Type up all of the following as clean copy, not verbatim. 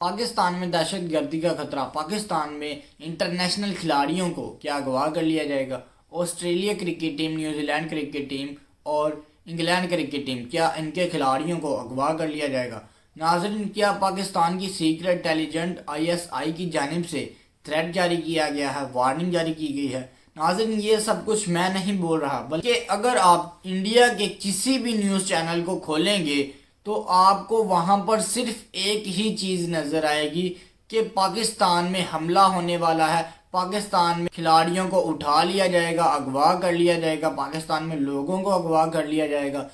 پاکستان میں دہشت گردی کا خطرہ، پاکستان میں انٹرنیشنل کھلاڑیوں کو کیا اغوا کر لیا جائے گا؟ Australia cricket team, New Zealand cricket team اور انگلینڈ کرکٹ ٹیم، کیا ان کے کھلاڑیوں کو اغوا کر لیا جائے گا؟ ناظرین، کیا پاکستان کی سیکرٹ انٹیلیجنٹ ISI کی جانب سے تھریٹ جاری کیا گیا ہے، وارننگ جاری کی گئی ہے؟ ناظرین، یہ سب کچھ میں نہیں بول رہا، بلکہ اگر آپ انڈیا کے کسی بھی نیوز چینل کو کھولیں گے تو آپ کو وہاں پر صرف ایک ہی چیز نظر آئے گی کہ پاکستان میں حملہ ہونے والا ہے، پاکستان میں کھلاڑیوں کو اٹھا لیا جائے گا، اغوا کر لیا جائے گا، پاکستان میں لوگوں کو اغوا کر لیا جائے گا،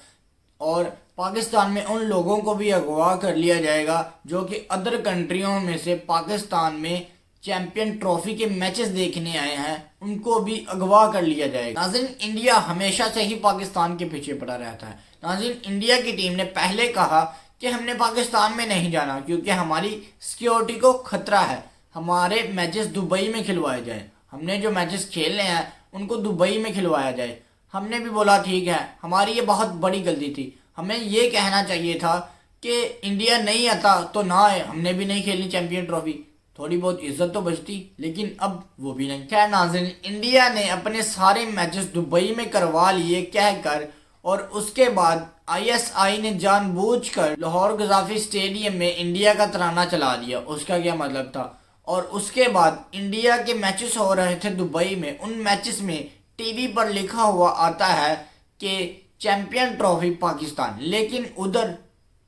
اور پاکستان میں ان لوگوں کو بھی اغوا کر لیا جائے گا جو کہ ادر کنٹریوں میں سے پاکستان میں چیمپئن ٹرافی کے میچز دیکھنے آئے ہیں، ان کو بھی اغوا کر لیا جائے گا۔ ناظرین، انڈیا ہمیشہ سے ہی پاکستان کے پیچھے پڑا رہتا ہے۔ ناظرین، انڈیا کی ٹیم نے پہلے کہا کہ ہم نے پاکستان میں نہیں جانا کیونکہ ہماری سیکیورٹی کو خطرہ ہے، ہمارے میچز دبئی میں کھلوائے جائیں، ہم نے جو میچز کھیلنے ہیں ان کو دبئی میں کھلوایا جائے۔ ہم نے بھی بولا ٹھیک ہے، ہماری یہ بہت بڑی غلطی تھی، ہمیں یہ کہنا چاہیے تھا کہ انڈیا نہیں آتا تو نہ آئے، ہم نے بھی نہیں کھیلنی چیمپئن ٹرافی، تھوڑی بہت عزت تو بچتی، لیکن اب وہ بھی نہیں۔ خیر ناظرین، انڈیا نے اپنے سارے میچز دبئی میں کروا لیے کہہ کر، اور اس کے بعد ISI نے جان بوجھ کر لاہور قذافی اسٹیڈیم میں انڈیا کا ترانہ چلا دیا۔ اس کا کیا مطلب تھا؟ اور اس کے بعد انڈیا کے میچز ہو رہے تھے دبئی میں، ان میچز میں ٹی وی پر لکھا ہوا آتا ہے کہ چیمپئن ٹرافی پاکستان، لیکن ادھر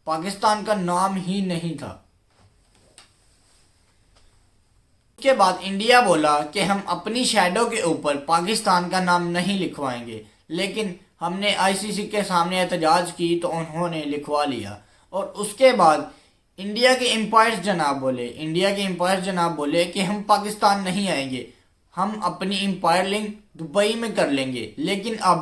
پاکستان کا نام ہی نہیں تھا۔ اس کے بعد انڈیا بولا کہ ہم اپنی شیڈو کے اوپر پاکستان کا نام نہیں لکھوائیں گے، لیکن ہم نے ICC کے سامنے احتجاج کی تو انہوں نے لکھوا لیا۔ اور اس کے بعد انڈیا کے امپائرز جناب بولے کہ ہم پاکستان نہیں آئیں گے، ہم اپنی امپائرنگ دبئی میں کر لیں گے۔ لیکن اب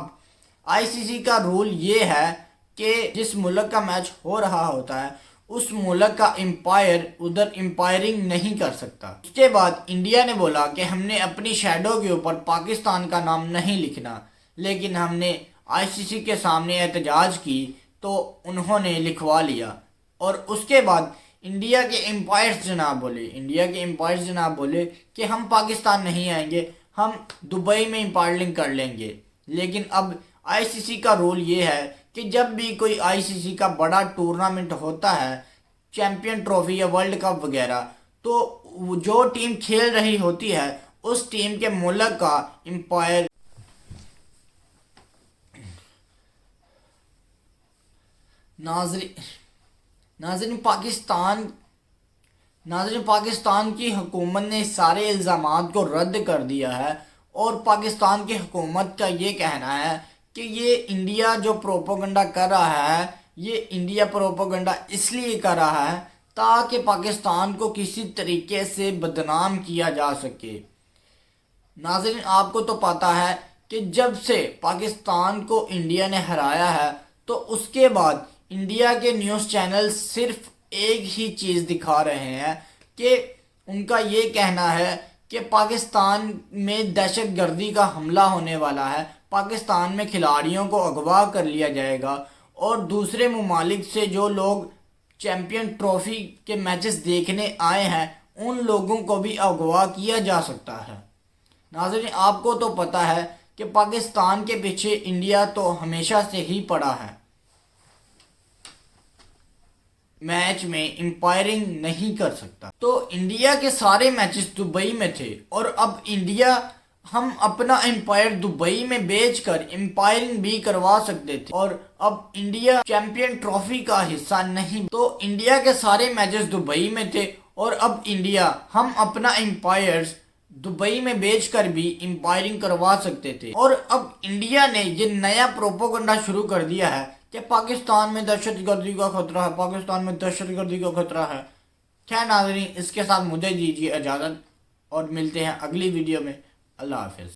ICC کا رول یہ ہے کہ جس ملک کا میچ ہو رہا ہوتا ہے اس ملک کا امپائر ادھر امپائرنگ نہیں کر سکتا۔ اس کے بعد انڈیا نے بولا کہ ہم نے اپنی شیڈو کے اوپر پاکستان کا نام نہیں لکھنا، لیکن ہم نے ICC کے سامنے احتجاج کی تو انہوں نے لکھوا لیا۔ اور اس کے بعد انڈیا کے امپائرز جناب بولے کہ ہم پاکستان نہیں آئیں گے، ہم دبئی میں امپائرنگ کر لیں گے۔ لیکن اب ICC کا رول یہ ہے کہ جب بھی کوئی ICC کا بڑا ٹورنامنٹ ہوتا ہے، چیمپئن ٹرافی یا ورلڈ کپ وغیرہ، تو جو ٹیم کھیل رہی ہوتی ہے اس ٹیم کے ملک کا امپائر ناظرین پاکستان کی حکومت نے سارے الزامات کو رد کر دیا ہے، اور پاکستان کی حکومت کا یہ کہنا ہے کہ یہ انڈیا جو پروپیگنڈا کر رہا ہے، یہ انڈیا پروپیگنڈا اس لیے کر رہا ہے تاکہ پاکستان کو کسی طریقے سے بدنام کیا جا سکے۔ ناظرین، آپ کو تو پتہ ہے کہ جب سے پاکستان کو انڈیا نے ہرایا ہے تو اس کے بعد انڈیا کے نیوز چینل صرف ایک ہی چیز دکھا رہے ہیں کہ ان کا یہ کہنا ہے کہ پاکستان میں دہشت گردی کا حملہ ہونے والا ہے، پاکستان میں کھلاڑیوں کو اغوا کر لیا جائے گا، اور دوسرے ممالک سے جو لوگ چیمپئن ٹرافی کے میچز دیکھنے آئے ہیں ان لوگوں کو بھی اغوا کیا جا سکتا ہے۔ ناظرین، آپ کو تو پتہ ہے کہ پاکستان کے پیچھے انڈیا تو ہمیشہ سے ہی پڑا ہے، میچ میں امپائرنگ نہیں کر سکتا۔ تو انڈیا کے سارے میچز دبئی میں تھے، اور اب ہم اپنا امپائر دبئی میں بیچ کر امپائرنگ بھی کروا سکتے تھے، اور اب انڈیا چیمپئن ٹرافی کا حصہ نہیں، تو انڈیا کے سارے میچز دبئی میں تھے، اور اب ہم اپنا امپائرز دبئی میں بیچ کر بھی امپائرنگ کروا سکتے تھے۔ اور اب انڈیا نے یہ نیا پروپیگنڈا شروع کر دیا ہے کہ پاکستان میں دہشت گردی کا خطرہ ہے، پاکستان میں دہشت گردی کا خطرہ ہے۔ خیر ناظرین، اس کے ساتھ مجھے دیجیے اجازت، اور ملتے ہیں اگلی ویڈیو میں۔ اللہ حافظ۔